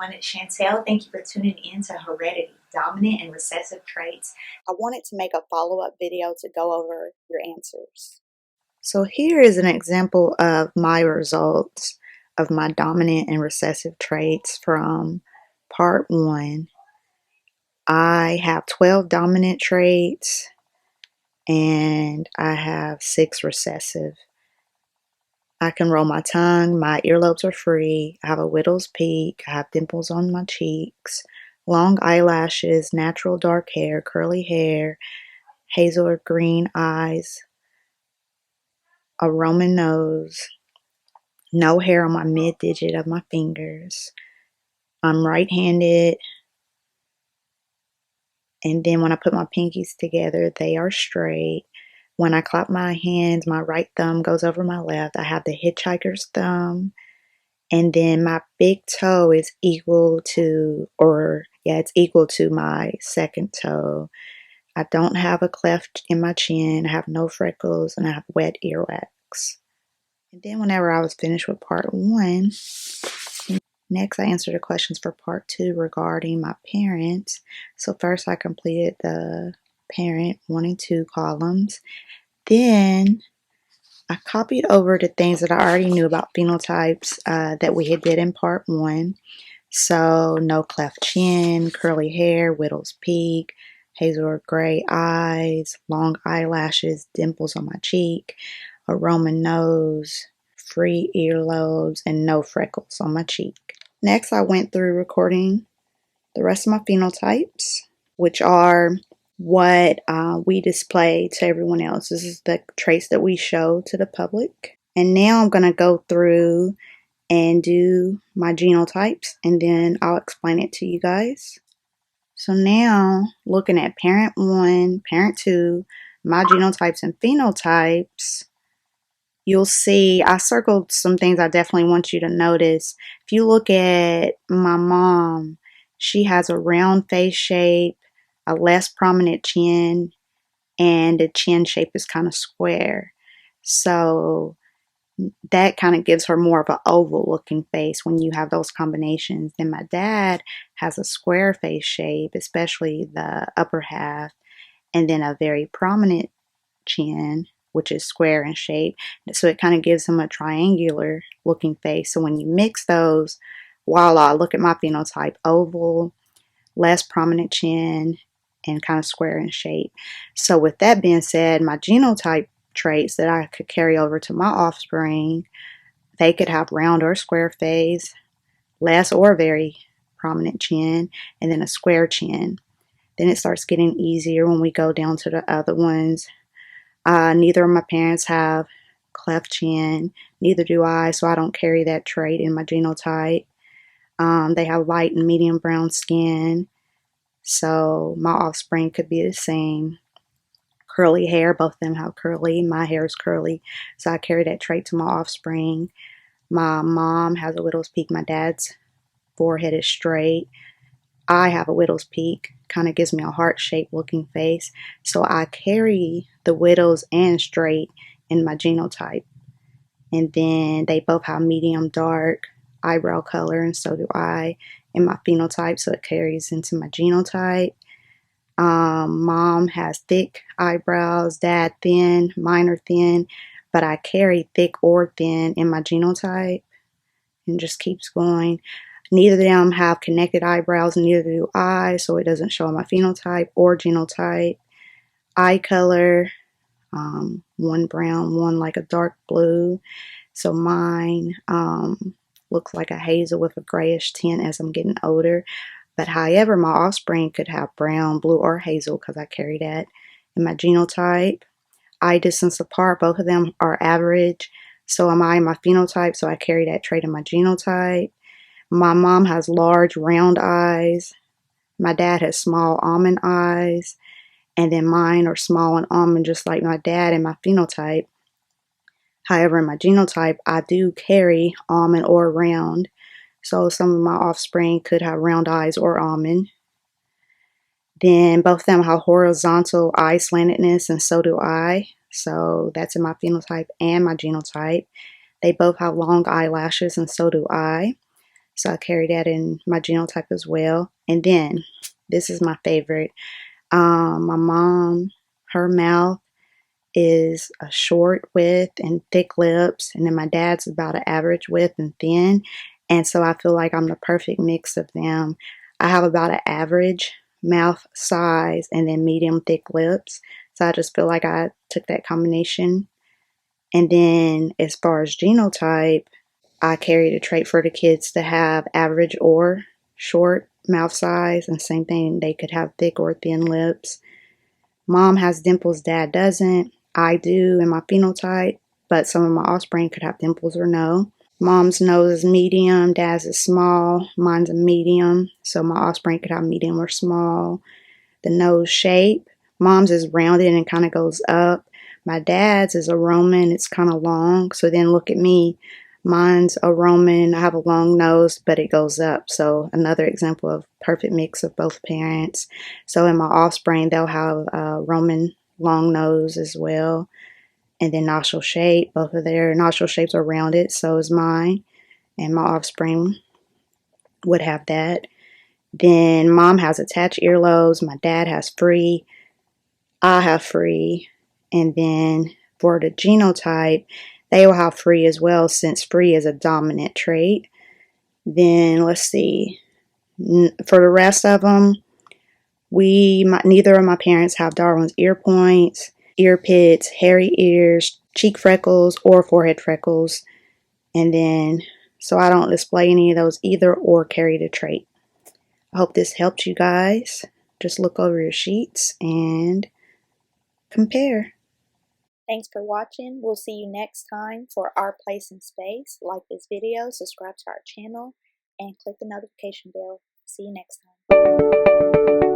everyone, it's Chantel. Thank you for tuning in to Heredity, Dominant and Recessive Traits. I wanted to make a follow-up video to go over your answers. So here is an example of my results of my dominant and recessive traits from part 1. I have 12 dominant traits and I have 6 recessive. I can roll my tongue, my earlobes are free, I have a widow's peak, I have dimples on my cheeks, long eyelashes, natural dark hair, curly hair, hazel or green eyes, a Roman nose, no hair on my mid digit of my fingers. I'm right-handed, and then when I put my pinkies together, they are straight. When I clap my hands, my right thumb goes over my left. I have the hitchhiker's thumb, and then my big toe is equal to, it's equal to my second toe. I don't have a cleft in my chin, I have no freckles, and I have wet earwax. And then whenever I was finished with part 1, next I answered the questions for part 2 regarding my parents. So first I completed the parent 1 and 2 columns. Then I copied over the things that I already knew about phenotypes that we had did in part 1. So no cleft chin, curly hair, widow's peak, hazel or gray eyes, long eyelashes, dimples on my cheek, a Roman nose, free earlobes, and no freckles on my cheek. Next, I went through recording the rest of my phenotypes, which are what we display to everyone else. This is the traits that we show to the public. And now I'm going to go through and do my genotypes, and then I'll explain it to you guys. So now, looking at parent 1, parent 2, my genotypes and phenotypes, you'll see I circled some things I definitely want you to notice. If you look at my mom, she has a round face shape, a less prominent chin, and the chin shape is kind of square. So that kind of gives her more of an oval looking face when you have those combinations. Then my dad has a square face shape, especially the upper half, and then a very prominent chin, which is square in shape. So it kind of gives him a triangular looking face. So when you mix those, voila, look at my phenotype: oval, less prominent chin, and kind of square in shape. So with that being said, my genotype traits that I could carry over to my offspring, they could have round or square face, less or very prominent chin, and then a square chin. Then it starts getting easier when we go down to the other ones. Neither of my parents have cleft chin, neither do I, so I don't carry that trait in my genotype. They have light and medium brown skin, so my offspring could be the same. Curly hair, both of them have curly. My hair is curly, so I carry that trait to my offspring. My mom has a widow's peak. My dad's forehead is straight. I have a widow's peak, kind of gives me a heart-shaped looking face, so I carry the widow's and straight in my genotype. And then they both have medium dark eyebrow color, and so do I in my phenotype, so it carries into my genotype. Mom has thick eyebrows, dad thin, mine are thin, but I carry thick or thin in my genotype, and just keeps going. Neither of them have connected eyebrows, neither do I, so it doesn't show on my phenotype or genotype. Eye color, one brown, one like a dark blue, so mine looks like a hazel with a grayish tint as I'm getting older. But however, my offspring could have brown, blue, or hazel because I carry that in my genotype. Eye distance apart, both of them are average. So am I in my phenotype, so I carry that trait in my genotype. My mom has large, round eyes. My dad has small almond eyes. And then mine are small and almond, just like my dad in my phenotype. However, in my genotype, I do carry almond or round. So some of my offspring could have round eyes or almond. Then both of them have horizontal eye slantedness, and so do I. So that's in my phenotype and my genotype. They both have long eyelashes, and so do I. So I carry that in my genotype as well. And then this is my favorite. My mom, her mouth is a short width and thick lips, and then my dad's about an average width and thin. And so I feel like I'm the perfect mix of them. I have about an average mouth size and then medium thick lips. So I just feel like I took that combination. And then as far as genotype, I carry the trait for the kids to have average or short mouth size, and same thing, they could have thick or thin lips. Mom has dimples, dad doesn't. I do in my phenotype, but some of my offspring could have dimples or no. Mom's nose is medium, dad's is small, mine's a medium, so my offspring could have medium or small. The nose shape, mom's is rounded and kind of goes up. My dad's is a Roman, it's kind of long. So then look at me, mine's a Roman, I have a long nose, but it goes up. So another example of perfect mix of both parents. So in my offspring, they'll have a Roman long nose as well. And then nostril shape, both of their nostril shapes are rounded, so is mine. And my offspring would have that. Then mom has attached earlobes, my dad has free, I have free. And then for the genotype, they will have free as well, since free is a dominant trait. Then let's see, for the rest of them, neither of my parents have Darwin's ear points, ear pits, hairy ears, cheek freckles, or forehead freckles. And then, so I don't display any of those either or carry the trait. I hope this helped you guys. Just look over your sheets and compare. Thanks for watching. We'll see you next time for Our Place in Space. Like this video, subscribe to our channel, and click the notification bell. See you next time.